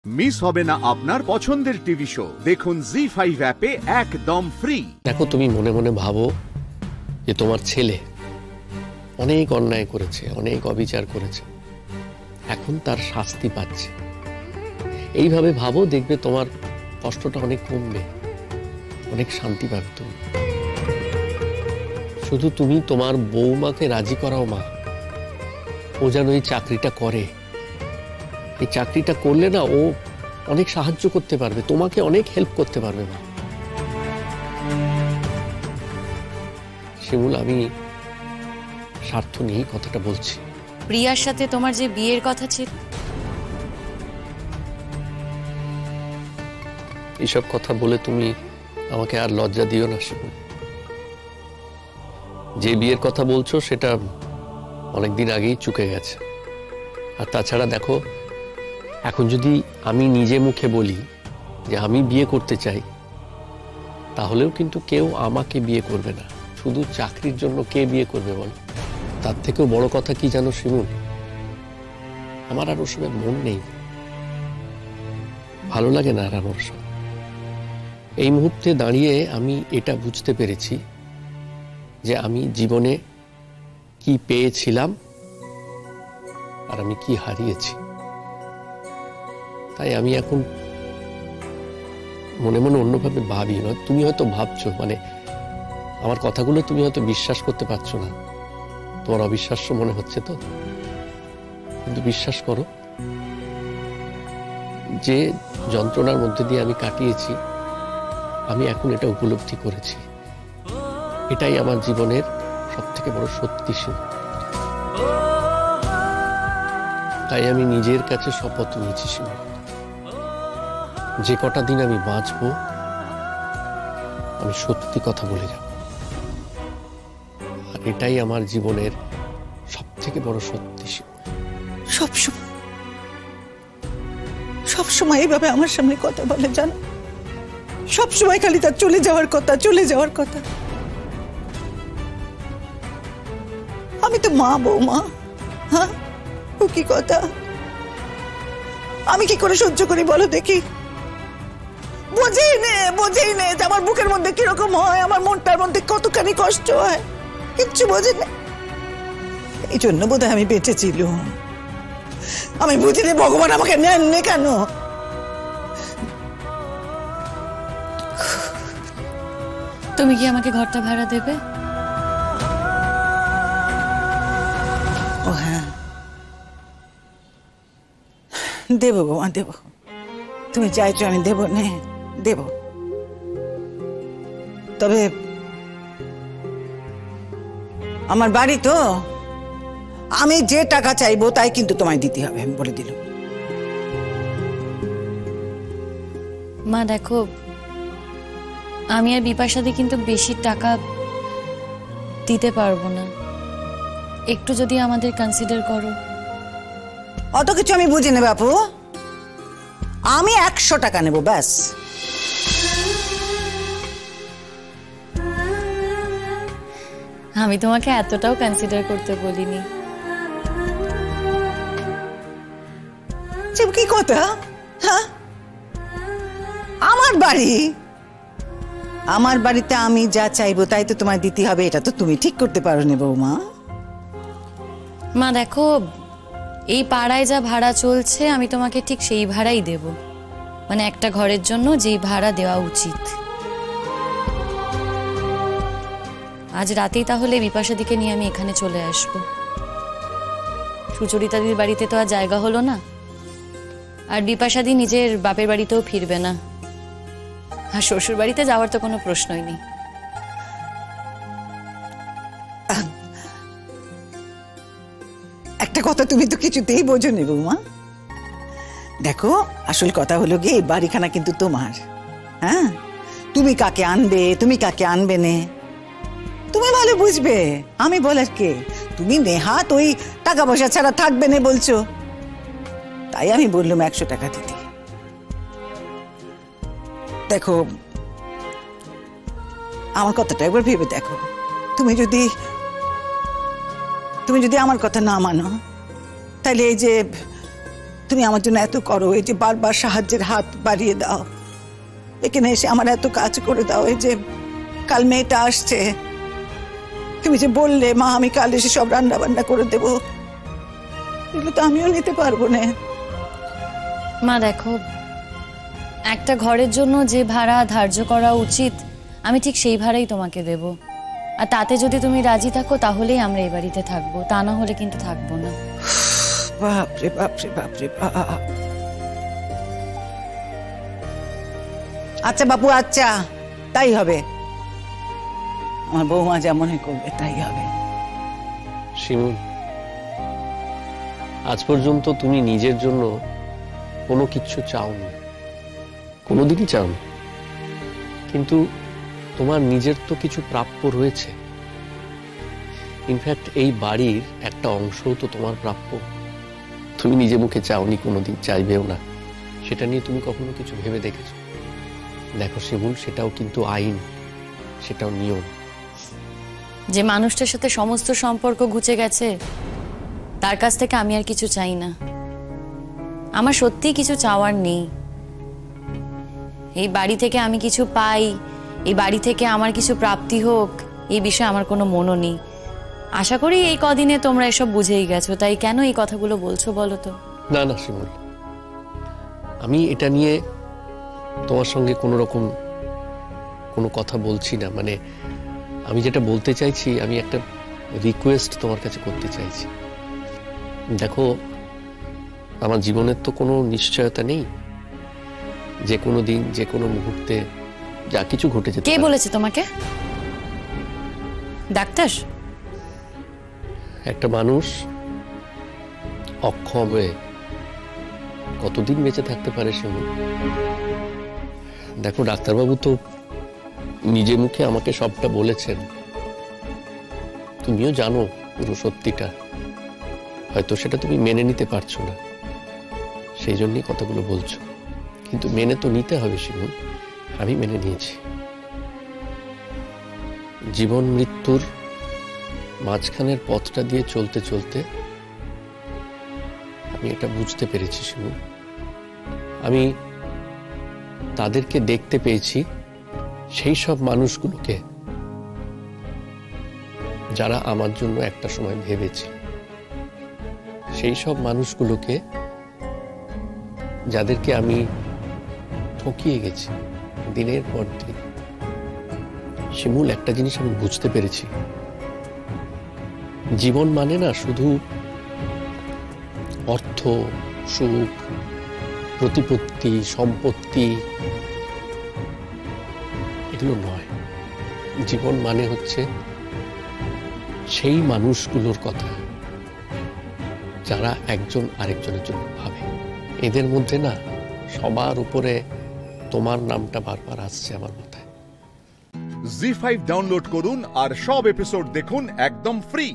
Miss হবে না আপনার পছন্দের টিভি শো। দেখুন জি5 অ্যাপে একদম ফ্রি। দেখো, তুমি মনে মনে ভাবো যে তোমার ছেলে অনেক অন্যায় করেছে, অনেক অবিচার করেছে, এখন তার শাস্তি পাচ্ছে। এইভাবে ভাবো, দেখবে তোমার কষ্টটা অনেক কমবে, অনেক শান্তি পাবে তুমি। শুধু তুমি তোমার বৌমাকে রাজি করাও মা, ও যেন এই চাকরিটা করে। এই চাকরিটা করলে না, ও অনেক সাহায্য করতে পারবে, তোমাকে অনেক হেল্প করতে পারবে মা। শিমুল, আমি স্বার্থ নিয়েই কথাটা বলছি। প্রিয়ার সাথে তোমার যে বিয়ের কথা ছিল, এইসব কথা বলে তুমি আমাকে আর লজ্জা দিও না শিমুল। যে বিয়ের কথা বলছো সেটা অনেকদিন আগেই চুকে গেছে। আর তাছাড়া দেখো, এখন যদি আমি নিজে মুখে বলি যে আমি বিয়ে করতে চাই, তাহলেও কিন্তু কেউ আমাকে বিয়ে করবে না। শুধু চাকরির জন্য কে বিয়ে করবে বল? তার থেকেও বড় কথা কি জানো শিমুল, আমার আর ওর সঙ্গে মন নেই, ভালো লাগে না আর আমার সঙ্গে। এই মুহূর্তে দাঁড়িয়ে আমি এটা বুঝতে পেরেছি যে আমি জীবনে কি পেয়েছিলাম আর আমি কি হারিয়েছি। তাই আমি এখন মনে মনে অন্যভাবে ভাবি। তুমি হয়তো ভাবছো, মানে আমার কথাগুলো তুমি হয়তো বিশ্বাস করতে পারছো না, তোমার অবিশ্বাস্য মনে হচ্ছে তো। কিন্তু বিশ্বাস করো, যে যন্ত্রণার মধ্যে দিয়ে আমি কাটিয়েছি, আমি এখন এটা উপলব্ধি করেছি। এটাই আমার জীবনের সবথেকে বড় সত্যি ছিল। তাই আমি নিজের কাছে শপথ নিয়েছি, যে কটা দিন আমি বাঁচবো, আমি সত্যি কথা বলে যাব। আর এটাই আমার জীবনের সবথেকে বড় সত্যি ছিল। সবসময় এইভাবে আমার সামনে কথা বলে, জানো? সবসময় খালি তার চলে যাওয়ার কথা। আমি তো মা, বৌমা। হ্যাঁ, ও কি কথা? আমি কি করে সহ্য করি বলো দেখি? বোঝেই নে যে আমার বুকের মধ্যে কিরকম হয়, আমার মনটার মধ্যে কতখানি কষ্ট হয়, কিচ্ছু বোঝে না। এই জন্য বোধহয় আমি বেঁচে ছিলাম। আমি বুঝিনি ভগবান আমাকে নেননি কেন। তুমি কি আমাকে ঘরটা ভাড়া দেবে? ও হ্যাঁ, দেবো গো, দেবো। তুমি চাইছো আমি দেবো? দেব। তবে আমার বাড়ি তো, আমি যে টাকা চাইবো তাই কিন্তু তোমায় দিতে হবে, আমি বলে দিলাম। মা দেখো, আমি আর বিপাশাদি কিন্তু বেশি টাকা দিতে পারবো না, একটু যদি আমাদের কনসিডার করো। অত কিছু আমি বুঝি নেব আপু, আমি 100 টাকা নেব ব্যাস। আমি তোমাকে এতটাও কনসিডার করতে বলিনি। কি কথা? হ্যাঁ, আমার বাড়িতে আমি যা চাইবো তাই তো তোমায় দিতে হবে, এটা তো তুমি ঠিক করতে পারো না বৌমা। মা দেখো, এই পাড়ায় যা ভাড়া চলছে আমি তোমাকে ঠিক সেই ভাড়াই দেব, মানে একটা ঘরের জন্য যেই ভাড়া দেওয়া উচিত। আজ রাতেই তাহলে বিপাশাদিকে নিয়ে আমি এখানে চলে আসব। সুচরিতাদির বাড়িতে তো আর জায়গা হলো না, আর বিপাশাদি নিজের বাপের বাড়িতেও ফিরবে না, আর শ্বশুর বাড়িতে যাওয়ার তো কোনো প্রশ্নই নেই। একটা কথা তুমি তো কিছুতেই বোঝো নি বৌমা। দেখো, আসল কথা হলো গিয়ে এই বাড়িখানা কিন্তু তোমার। হ্যাঁ, তুমি কাকে আনবে নে তুমি ভালো বুঝবে, আমি বলার কে? তুমি নেহাত ওই টাকা পয়সা ছাড়া থাকবে না বলছো, তাই আমি বললাম 100 টাকা দিতে। দেখো, আমার কথাটা একবার ভেবে দেখো। তুমি যদি আমার কথা না মানো, তাহলে এই যে তুমি আমার জন্য এত করো, এই যে বারবার সাহায্যের হাত বাড়িয়ে দাও, এখানে এসে আমার এত কাজ করে দাও, এই যে কাল মেয়েটা আসছে, তুমি যে বললে মা আমি কাল এসে সব রান্না বান্না করে দেবো, এগুলো তো আমিও নিতে পারবো না। মা দেখো, একটা ঘরের জন্য যে ভাড়া ধার্য করা উচিত আমি ঠিক সেই ভাড়াই তোমাকে দেব, আর তাতে যদি তুমি রাজি থাকো তাহলেই আমরা এই বাড়িতে থাকবো, তা না হলে কিন্তু থাকবো না। বাপরে বাপরে বাপরে বাপ। আচ্ছা বাপু, আচ্ছা তাই হবে, আমার বৌমা যেমনই করবে তাই হবে। শিমুল, আজ পর্যন্ত তুমি নিজের জন্য কোনো কিছু চাওনি, কোনোদিনই চাওনি, কিন্তু তোমার নিজের তো কিছু প্রাপ্য রয়েছে। ইনফ্যাক্ট এই বাড়ির একটা অংশও তো তোমার প্রাপ্য। তুমি নিজে মুখে চাওনি, কোনোদিন চাইবেও না, সেটা নিয়ে তুমি কখনো কিছু ভেবে দেখেছো? দেখো শিমুল, সেটাও কিন্তু আইন, সেটাও নিয়ম। যে মানুষটার সাথে সমস্ত সম্পর্ক ঘুচে গেছে তার কাছ থেকে আমি আর কিছু চাই না। আমার সত্যিই কিছু চাওয়ার নেই। এই বাড়ি থেকে আমি কিছু পাই, এই বাড়ি থেকে আমার কিছু প্রাপ্তি হোক, এই বিষয়ে আমার কোনো মনও নেই। আশা করি এই কদিনে তোমরা এসব বুঝেই গেছো, তাই কেন এই কথাগুলো বলছো বলো তো? না না শিমুল, আমি এটা নিয়ে তোমার সঙ্গে কোনো রকম কোনো কথা বলছি না। মানে আমি যেটা বলতে চাইছি, আমি একটা রিকোয়েস্ট তোমার কাছে করতে চাইছি। দেখো, আমার জীবনের তো কোনো নিশ্চয়তা নেই, যে কোনো দিন যে কোনো মুহূর্তে যা কিছু ঘটে যেতে কে পারে। বলেছে তোমাকে? ডাক্তার? একটা মানুষ অক্ষম হয়ে কতদিন বেঁচে থাকতে পারে শিমুল? দেখো, ডাক্তারবাবু তো নিজে মুখে আমাকে সবটা বলেছেন, তুমিও জানো পুরো সত্যিটা, হয়তো সেটা তুমি মেনে নিতে পারছো না, সেই জন্যই কথাগুলো বলছো, কিন্তু মেনে তো নিতে হবে শিমুল। আমি মেনে নিয়েছি। জীবন মৃত্যুর মাঝখানের পথটা দিয়ে চলতে চলতে আমি এটা বুঝতে পেরেছি শিমুল। আমি তাদেরকে দেখতে পেয়েছি, সেই সব মানুষগুলোকে যারা আমার জন্য একটা সময় ভেবেছে, সেই সব মানুষগুলোকে যাদেরকে আমি ঠকিয়ে গেছি দিনের পর দিন। শিমুল, একটা জিনিস আমি বুঝতে পেরেছি, জীবন মানে না শুধু অর্থ, সুখ, প্রতিপত্তি, সম্পত্তি, এগুলো নয়। জীবন মানে হচ্ছে সেই মানুষগুলোর কথা যারা একজন আরেকজনের জন্য ভাবে। এদের মধ্যে না সবার উপরে তোমার নামটা বারবার আসছে আমার মাথায়। জি5 ডাউনলোড করুন আর সব এপিসোড দেখুন একদম ফ্রি।